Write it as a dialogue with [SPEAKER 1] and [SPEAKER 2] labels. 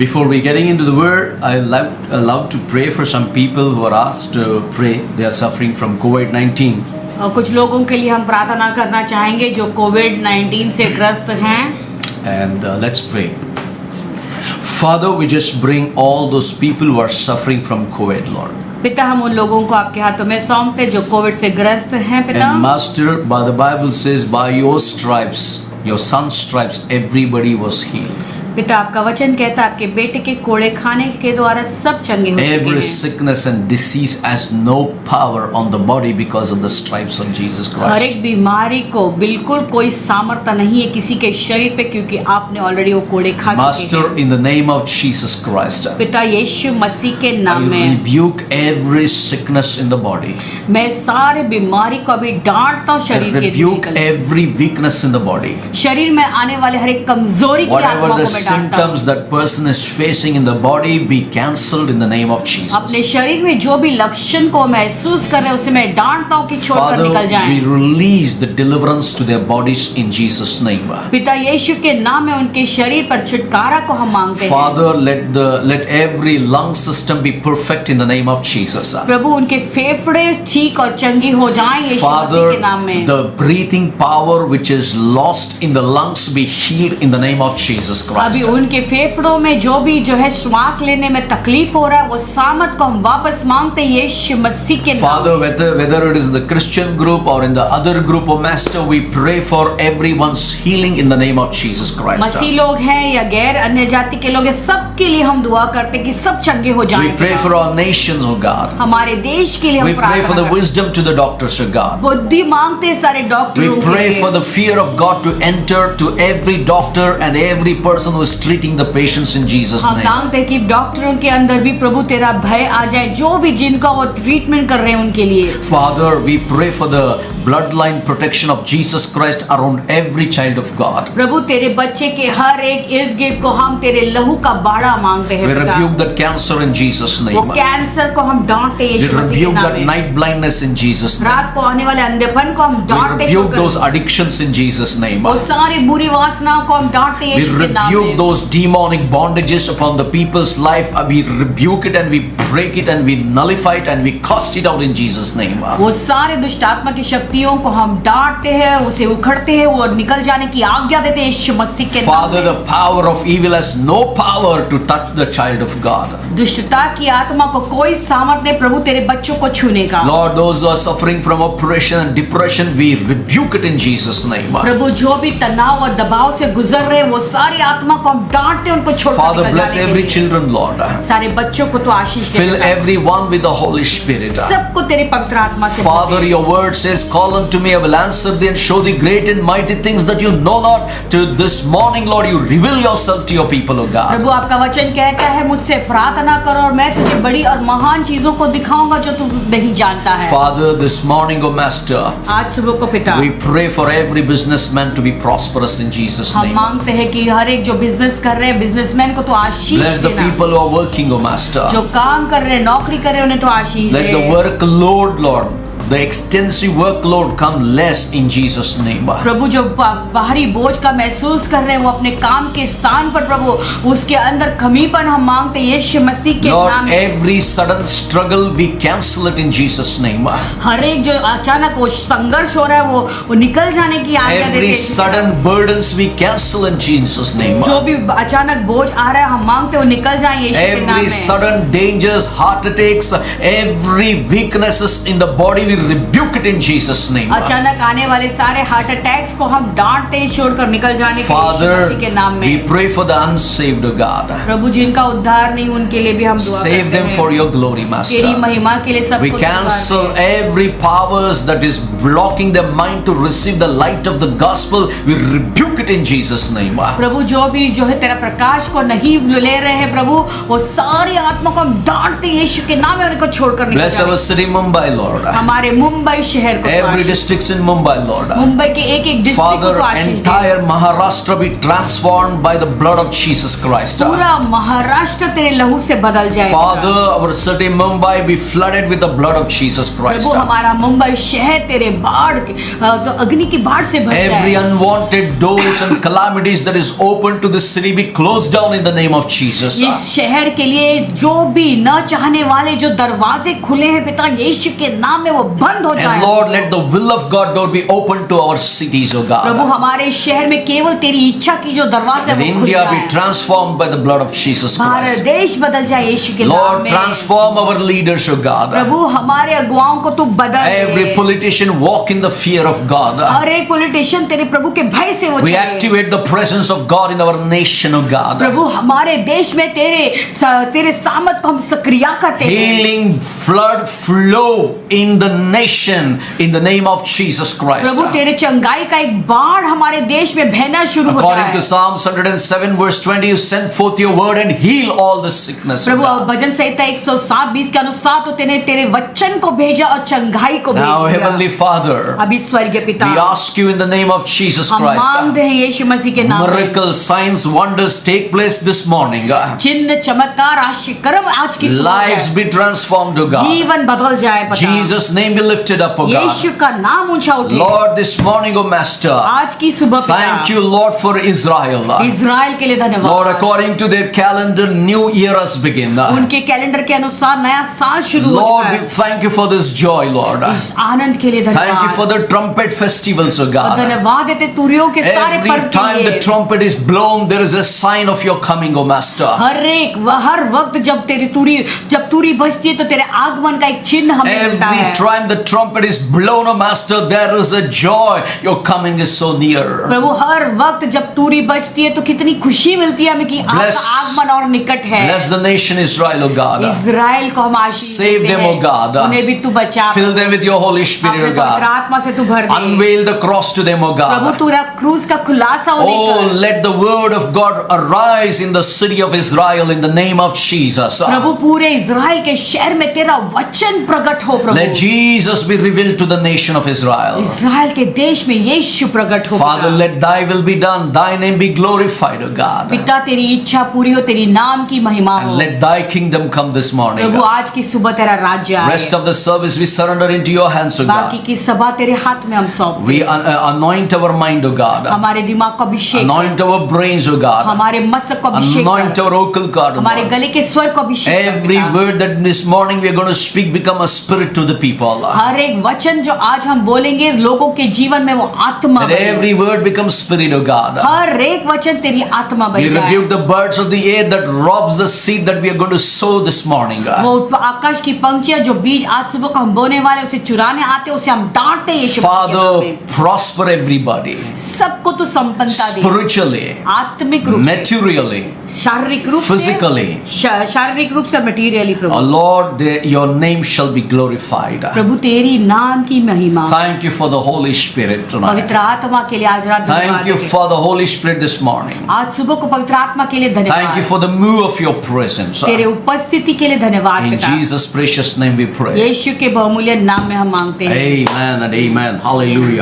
[SPEAKER 1] Before we getting into the word, I love to pray for some people who are asked to pray. They are suffering from COVID-19.
[SPEAKER 2] कुछ लोगों के लिए हम प्रार्थना करना चाहेंगे जो कोविड-19 से ग्रस्त हैं.
[SPEAKER 1] And let's pray. Father, we just bring all those people who are suffering from COVID, Lord.
[SPEAKER 2] पिता, हम उन लोगों को आपके हाथों में सौंपते जो कोविड से ग्रस्त हैं पिता.
[SPEAKER 1] And Master, by the Bible says, by your stripes, your son's stripes, everybody was healed.
[SPEAKER 2] पिता, आपका वचन कहता है आपके बेटे के कोड़े खाने के द्वारा सब चंगे हो चुके
[SPEAKER 1] Every
[SPEAKER 2] हैं.
[SPEAKER 1] sickness and disease has no power on the body because of the stripes of Jesus
[SPEAKER 2] her
[SPEAKER 1] Christ.
[SPEAKER 2] एक बीमारी को बिल्कुल कोई सामर्थ्य नहीं है किसी के शरीर पे, क्योंकि आपने ऑलरेडी वो कोड़े खा चुके
[SPEAKER 1] Master,
[SPEAKER 2] हैं.
[SPEAKER 1] in the name of Jesus Christ,
[SPEAKER 2] पिता, यीशु मसीह के
[SPEAKER 1] I
[SPEAKER 2] नाम में
[SPEAKER 1] rebuke every sickness in the body.
[SPEAKER 2] मैं सारे बीमारी को अभी डांटता हूँ
[SPEAKER 1] I
[SPEAKER 2] शरीर के
[SPEAKER 1] rebuke
[SPEAKER 2] निकल.
[SPEAKER 1] every weakness in the body.
[SPEAKER 2] शरीर में आने वाले हर एक कमजोरी की
[SPEAKER 1] Whatever
[SPEAKER 2] आत्मा
[SPEAKER 1] the
[SPEAKER 2] को मैं डांटता हूँ.
[SPEAKER 1] symptoms that person is facing in the body be cancelled in the name of
[SPEAKER 2] अपने
[SPEAKER 1] Jesus.
[SPEAKER 2] शरीर में जो भी लक्षण को महसूस कर रहे हैं उसे मैं डांटता हूँ कि छोड़कर
[SPEAKER 1] Father,
[SPEAKER 2] निकल जाएं.
[SPEAKER 1] we release the deliverance to their bodies in Jesus' name.
[SPEAKER 2] पिता, यीशु के नाम में उनके शरीर पर छुटकारा को हम मांगते हैं.
[SPEAKER 1] Father, let every lung system be perfect in the name of Jesus.
[SPEAKER 2] प्रभु, उनके फेफड़े ठीक और चंगी हो जाएं यीशु
[SPEAKER 1] Father,
[SPEAKER 2] मसीह के नाम में.
[SPEAKER 1] the breathing power which is lost in the lungs be healed in the name of Jesus Christ.
[SPEAKER 2] अभी उनके फेफड़ों में जो भी जो है श्वास लेने में तकलीफ हो रहा है वो सामत को हम वापस मांगते हैं यीशु मसीह के नाम
[SPEAKER 1] Father,
[SPEAKER 2] में.
[SPEAKER 1] whether it is in the Christian group or in the other group of Master, we pray for everyone's healing in the name of Jesus Christ.
[SPEAKER 2] मसीह लोग हैं या गैर अन्य जाति के लोग हैं, सबके लिए हम दुआ करते हैं कि सब चंगे हो जाएं.
[SPEAKER 1] We pray for our nations, oh God.
[SPEAKER 2] हमारे देश के लिए
[SPEAKER 1] We
[SPEAKER 2] हम
[SPEAKER 1] pray for
[SPEAKER 2] प्रार्थना
[SPEAKER 1] the
[SPEAKER 2] करते हैं.
[SPEAKER 1] wisdom to the doctors, oh God.
[SPEAKER 2] बुद्धि मांगते हैं सारे
[SPEAKER 1] We
[SPEAKER 2] डॉक्टरों के
[SPEAKER 1] pray
[SPEAKER 2] लिए.
[SPEAKER 1] for the fear of God to enter to every doctor and every person who is treating the patients in Jesus'
[SPEAKER 2] हम
[SPEAKER 1] name.
[SPEAKER 2] मांगते हैं कि डॉक्टरों के अंदर भी प्रभु तेरा भय आ जाए, जो भी जिनका वो ट्रीटमेंट कर रहे हैं उनके लिए.
[SPEAKER 1] Father, we pray for the bloodline protection of Jesus Christ around every child of God.
[SPEAKER 2] प्रभु, तेरे बच्चे के हर एक इर्द गिर्द को हम तेरे लहू का बाड़ा मांगते हैं
[SPEAKER 1] We
[SPEAKER 2] पिता.
[SPEAKER 1] rebuke that cancer in Jesus'
[SPEAKER 2] वो
[SPEAKER 1] name.
[SPEAKER 2] कैंसर को हम डांटते हैं
[SPEAKER 1] We
[SPEAKER 2] यीशु मसीह के
[SPEAKER 1] rebuke
[SPEAKER 2] नाम
[SPEAKER 1] that
[SPEAKER 2] में.
[SPEAKER 1] night blindness in Jesus' name.
[SPEAKER 2] रात को आने वाले अंधेपन को हम
[SPEAKER 1] We
[SPEAKER 2] डांटते
[SPEAKER 1] rebuke those
[SPEAKER 2] हैं.
[SPEAKER 1] addictions in Jesus' name.
[SPEAKER 2] वो सारी बुरी वासनाओं को हम डांटते हैं
[SPEAKER 1] We
[SPEAKER 2] यीशु के नाम
[SPEAKER 1] rebuke
[SPEAKER 2] में.
[SPEAKER 1] those demonic bondages upon the people's life. We rebuke it and we break it and we nullify it and we cast it out in Jesus' name.
[SPEAKER 2] वो सारे दुष्ट आत्मा की शक्तियों को हम डांटते हैं, उसे उखड़ते हैं, वो निकल जाने की आज्ञा देते हैं यीशु मसीह के नाम
[SPEAKER 1] Father,
[SPEAKER 2] में.
[SPEAKER 1] the power of evil has no power to touch the child of God.
[SPEAKER 2] दुष्टता की आत्मा को कोई सामर्थ्य नहीं प्रभु तेरे बच्चों को छूने का.
[SPEAKER 1] Lord, those who are suffering from oppression and depression, we rebuke it in Jesus' name.
[SPEAKER 2] प्रभु, जो भी तनाव और दबाव से गुजर रहे हैं वो सारी आत्मा को हम डांटते हैं, उनको छोड़कर
[SPEAKER 1] Father,
[SPEAKER 2] निकल
[SPEAKER 1] bless
[SPEAKER 2] जाने के
[SPEAKER 1] every
[SPEAKER 2] लिए.
[SPEAKER 1] children, Lord.
[SPEAKER 2] सारे बच्चों को तो आशीष दे
[SPEAKER 1] Fill
[SPEAKER 2] पिता.
[SPEAKER 1] everyone with the Holy Spirit.
[SPEAKER 2] सबको तेरे पवित्र आत्मा से भर
[SPEAKER 1] Father,
[SPEAKER 2] they.
[SPEAKER 1] your word says, call unto me, I will answer thee and show thee great and mighty things that you know not. To this morning, Lord, you reveal yourself to your people, O God.
[SPEAKER 2] प्रभु, आपका वचन कहता है मुझसे प्रार्थना करो और मैं तुझे बड़ी और महान चीजों को दिखाऊंगा जो तू नहीं जानता है.
[SPEAKER 1] Father, this morning, O Master,
[SPEAKER 2] आज सुबह को पिता
[SPEAKER 1] we pray for every businessman to be prosperous in Jesus'
[SPEAKER 2] हम
[SPEAKER 1] name.
[SPEAKER 2] मांगते हैं कि हर एक जो बिजनेस कर रहे हैं बिजनेसमैन को तो आशीष
[SPEAKER 1] Bless the
[SPEAKER 2] देना.
[SPEAKER 1] people who are working, O Master.
[SPEAKER 2] जो काम कर रहे हैं, नौकरी कर रहे हैं, उन्हें तो आशीष
[SPEAKER 1] Let the
[SPEAKER 2] they.
[SPEAKER 1] workload, Lord, the extensive workload come less in Jesus' name.
[SPEAKER 2] प्रभु, जो बाहरी बोझ का महसूस कर रहे हैं वो अपने काम के स्थान पर प्रभु उसके अंदर कमीपन हम मांगते हैं यीशु मसीह के नाम
[SPEAKER 1] Lord,
[SPEAKER 2] में.
[SPEAKER 1] every sudden struggle, we cancel it in Jesus' name.
[SPEAKER 2] हर एक जो अचानक वो संघर्ष हो रहा है वो निकल जाने की आज्ञा देते
[SPEAKER 1] Every
[SPEAKER 2] हैं.
[SPEAKER 1] sudden burdens, we cancel in Jesus' name.
[SPEAKER 2] जो भी अचानक बोझ आ रहा है हम मांगते हैं वो निकल जाए यीशु के नाम
[SPEAKER 1] Every
[SPEAKER 2] में.
[SPEAKER 1] sudden dangers, heart attacks, every weaknesses in the body, we rebuke it in Jesus' name.
[SPEAKER 2] अचानक आने वाले सारे हार्ट अटैक्स को हम डांटते हैं, छोड़कर निकल जाने के
[SPEAKER 1] Father,
[SPEAKER 2] यीशु मसीह के नाम
[SPEAKER 1] we
[SPEAKER 2] में.
[SPEAKER 1] pray for the unsaved, O God.
[SPEAKER 2] प्रभु, जिनका उद्धार नहीं उनके लिए भी हम दुआ
[SPEAKER 1] Save
[SPEAKER 2] करते
[SPEAKER 1] them
[SPEAKER 2] हैं.
[SPEAKER 1] for your glory,
[SPEAKER 2] तेरी
[SPEAKER 1] Master.
[SPEAKER 2] महिमा के लिए सबको
[SPEAKER 1] We cancel every powers that is blocking their mind to receive the light of the gospel. We rebuke it in Jesus' name.
[SPEAKER 2] प्रभु, जो भी जो है तेरा प्रकाश को नहीं ले रहे हैं प्रभु, वो सारी आत्मा को हम डांटते हैं यीशु के नाम में, उनको छोड़कर निकल
[SPEAKER 1] Bless our
[SPEAKER 2] जाए.
[SPEAKER 1] city Mumbai, Lord.
[SPEAKER 2] हमारे हमारे मुंबई शहर को तू
[SPEAKER 1] Every
[SPEAKER 2] Ashish
[SPEAKER 1] districts in Mumbai, Lord.
[SPEAKER 2] Mumbai के एक एक डिस्ट्रिक्ट को
[SPEAKER 1] Father,
[SPEAKER 2] तू आशीष दे
[SPEAKER 1] entire Maharashtra be transformed by the blood of Jesus Christ.
[SPEAKER 2] पूरा महाराष्ट्र तेरे लहू से बदल जाए
[SPEAKER 1] Father, our city Mumbai be flooded with the blood of Jesus Christ.
[SPEAKER 2] प्रभु हमारा मुंबई शहर तेरे बाढ़ तो अग्नि की बाढ़ से भर
[SPEAKER 1] Every
[SPEAKER 2] जाए
[SPEAKER 1] unwanted doors and calamities that is open to this city be closed down in the name of Jesus.
[SPEAKER 2] इस शहर के लिए जो भी न चाहने वाले जो दरवाजे खुले हैं पिता यीशु के नाम में वो बंद हो
[SPEAKER 1] And
[SPEAKER 2] जाए
[SPEAKER 1] Lord, let the will of God door be open to our cities, O
[SPEAKER 2] Prabhu
[SPEAKER 1] God.
[SPEAKER 2] हमारे शहर में केवल तेरी इच्छा की जो दरवाजे
[SPEAKER 1] Let
[SPEAKER 2] वो खुल
[SPEAKER 1] India be
[SPEAKER 2] जाए
[SPEAKER 1] transformed by the blood of Jesus
[SPEAKER 2] Bharat
[SPEAKER 1] Christ.
[SPEAKER 2] देश बदल जाए यीशु के नाम
[SPEAKER 1] Lord,
[SPEAKER 2] में
[SPEAKER 1] transform our leaders, O God.
[SPEAKER 2] प्रभु हमारे अगुवाओं को तू बदल
[SPEAKER 1] Every
[SPEAKER 2] they
[SPEAKER 1] politician walk in the fear of God.
[SPEAKER 2] हर एक पॉलिटिशियन तेरे प्रभु के भय से वो
[SPEAKER 1] We
[SPEAKER 2] चले
[SPEAKER 1] activate the presence of God in our nation, O God.
[SPEAKER 2] प्रभु हमारे देश में तेरे सामर्थ को हम सक्रिय करते हैं
[SPEAKER 1] Healing flood flow in the nation in the name of Jesus Christ.
[SPEAKER 2] प्रभु तेरे चंगाई का एक बाढ़ हमारे देश में बहना शुरू हो
[SPEAKER 1] According
[SPEAKER 2] जाए
[SPEAKER 1] to Psalms 107 verse 20, you send forth your word and heal all the sickness.
[SPEAKER 2] प्रभु भजन संहिता 107:20 के अनुसार तो तेने तेरे वचन को भेजा और चंगाई को
[SPEAKER 1] Now,
[SPEAKER 2] भेज
[SPEAKER 1] Heavenly
[SPEAKER 2] दिया
[SPEAKER 1] Father,
[SPEAKER 2] अभी स्वर्गीय पिता
[SPEAKER 1] we ask you in the name of Jesus
[SPEAKER 2] हम
[SPEAKER 1] Christ.
[SPEAKER 2] मांगते हैं यीशु मसीह के नाम में
[SPEAKER 1] Miracles, signs, wonders take place this morning.
[SPEAKER 2] चिन्ह चमत्कार आश्चर्य कर्म आज की सुबह
[SPEAKER 1] Lives
[SPEAKER 2] है।
[SPEAKER 1] be transformed, O God.
[SPEAKER 2] जीवन बदल जाए पिता
[SPEAKER 1] Jesus' name be lifted up, O God.
[SPEAKER 2] यीशु का नाम ऊंचा उठे
[SPEAKER 1] Lord, this morning, O Master,
[SPEAKER 2] आज की सुबह
[SPEAKER 1] thank
[SPEAKER 2] पिता
[SPEAKER 1] you, Lord, for Israel.
[SPEAKER 2] Israel के लिए
[SPEAKER 1] Lord,
[SPEAKER 2] धन्यवाद
[SPEAKER 1] according to their calendar, new eras begin.
[SPEAKER 2] उनके कैलेंडर के अनुसार नया साल शुरू होता
[SPEAKER 1] Lord, we
[SPEAKER 2] है
[SPEAKER 1] thank you for this joy, Lord.
[SPEAKER 2] इस आनंद के लिए
[SPEAKER 1] Thank you for
[SPEAKER 2] धन्यवाद
[SPEAKER 1] the trumpet festivals, O
[SPEAKER 2] और
[SPEAKER 1] God.
[SPEAKER 2] धन्यवाद देते तुरियों के सारे
[SPEAKER 1] Every
[SPEAKER 2] पर्व के
[SPEAKER 1] time the
[SPEAKER 2] लिए
[SPEAKER 1] trumpet is blown, there is a sign of your coming, O Master.
[SPEAKER 2] हर वक्त जब तुरी बजती है तो तेरे आगमन का एक चिन्ह हमें मिलता
[SPEAKER 1] Every
[SPEAKER 2] है
[SPEAKER 1] time the trumpet is blown, O Master, there is a joy. Your coming is so near.
[SPEAKER 2] प्रभु हर वक्त जब तुरी बजती है तो कितनी खुशी मिलती है हमें कि आपका
[SPEAKER 1] Bless-
[SPEAKER 2] आगमन और निकट है
[SPEAKER 1] Bless the nation Israel, O God.
[SPEAKER 2] Israel को हम आशीष
[SPEAKER 1] Save
[SPEAKER 2] देते
[SPEAKER 1] them,
[SPEAKER 2] हैं
[SPEAKER 1] O God.
[SPEAKER 2] उन्हें भी तू बचा
[SPEAKER 1] Fill them with your Holy Spirit,
[SPEAKER 2] अपने
[SPEAKER 1] O
[SPEAKER 2] पवित्र
[SPEAKER 1] God.
[SPEAKER 2] आत्मा से तू भर दे
[SPEAKER 1] Unveil the cross to them, O
[SPEAKER 2] Prabhu
[SPEAKER 1] God.
[SPEAKER 2] तेरा क्रूस का खुलासा उन्हें
[SPEAKER 1] Oh,
[SPEAKER 2] कर
[SPEAKER 1] let the word of God arise in the city of Israel in the name of Jesus.
[SPEAKER 2] प्रभु पूरे इज़राइल के शहर में तेरा वचन प्रकट हो प्रभु
[SPEAKER 1] Let Jesus be revealed to the nation of Israel.
[SPEAKER 2] Israel के देश में यीशु प्रकट हो
[SPEAKER 1] Father,
[SPEAKER 2] पिता।
[SPEAKER 1] let thy will be done, thy name be glorified, O God.
[SPEAKER 2] पिता तेरी इच्छा पूरी हो तेरी नाम की महिमा
[SPEAKER 1] And
[SPEAKER 2] हो
[SPEAKER 1] let thy kingdom come this morning.
[SPEAKER 2] प्रभु आज की सुबह तेरा राज्य आए
[SPEAKER 1] Rest of the service we surrender into your hands, O
[SPEAKER 2] बाकी
[SPEAKER 1] God.
[SPEAKER 2] की सभा तेरे हाथ में हम सौंप
[SPEAKER 1] We anoint our mind, O God.
[SPEAKER 2] हमारे दिमाग को अभिषेक
[SPEAKER 1] Anoint our brains, O God.
[SPEAKER 2] हमारे मस्तक को अभिषेक
[SPEAKER 1] Anoint
[SPEAKER 2] कर।
[SPEAKER 1] our vocal cord, O
[SPEAKER 2] हमारे
[SPEAKER 1] Lord.
[SPEAKER 2] गले के स्वर को अभिषेक कर
[SPEAKER 1] Every
[SPEAKER 2] पिता।
[SPEAKER 1] word that this morning we are going to speak become a spirit to the people.
[SPEAKER 2] हर एक वचन जो आज हम बोलेंगे लोगों के जीवन में वो आत्मा
[SPEAKER 1] Let
[SPEAKER 2] बने।
[SPEAKER 1] every word become spirit, O God.
[SPEAKER 2] हर एक वचन तेरी आत्मा
[SPEAKER 1] We
[SPEAKER 2] बन जाए
[SPEAKER 1] rebuke the birds of the air that robs the seed that we are going to sow this morning.
[SPEAKER 2] वो आकाश की पंक्तियां जो बीज आज सुबह को हम बोने वाले उसे चुराने आते उसे हम डांटते हैं यीशु मसीह के नाम
[SPEAKER 1] Father,
[SPEAKER 2] में।
[SPEAKER 1] prosper everybody.
[SPEAKER 2] सबको तो संपन्नता दे
[SPEAKER 1] Spiritually,
[SPEAKER 2] आत्मिक रूप से
[SPEAKER 1] materially,
[SPEAKER 2] शारीरिक रूप से
[SPEAKER 1] physically.
[SPEAKER 2] शारीरिक रूप से materially
[SPEAKER 1] Oh
[SPEAKER 2] Prabhu
[SPEAKER 1] Lord, your name shall be glorified.
[SPEAKER 2] प्रभु तेरी नाम की महिमा
[SPEAKER 1] Thank you for the Holy Spirit tonight.
[SPEAKER 2] पवित्र आत्मा के लिए आज रात
[SPEAKER 1] Thank
[SPEAKER 2] धन्यवाद
[SPEAKER 1] you
[SPEAKER 2] देते हैं।
[SPEAKER 1] for the Holy Spirit this morning.
[SPEAKER 2] आज सुबह को पवित्र आत्मा के लिए
[SPEAKER 1] Thank you
[SPEAKER 2] धन्यवाद
[SPEAKER 1] for the move of your presence.
[SPEAKER 2] तेरे उपस्थिति के लिए धन्यवाद
[SPEAKER 1] In
[SPEAKER 2] पिता
[SPEAKER 1] Jesus' precious name we pray.
[SPEAKER 2] यीशु के बहुमूल्य नाम में हम मांगते हैं
[SPEAKER 1] Amen and amen. Hallelujah.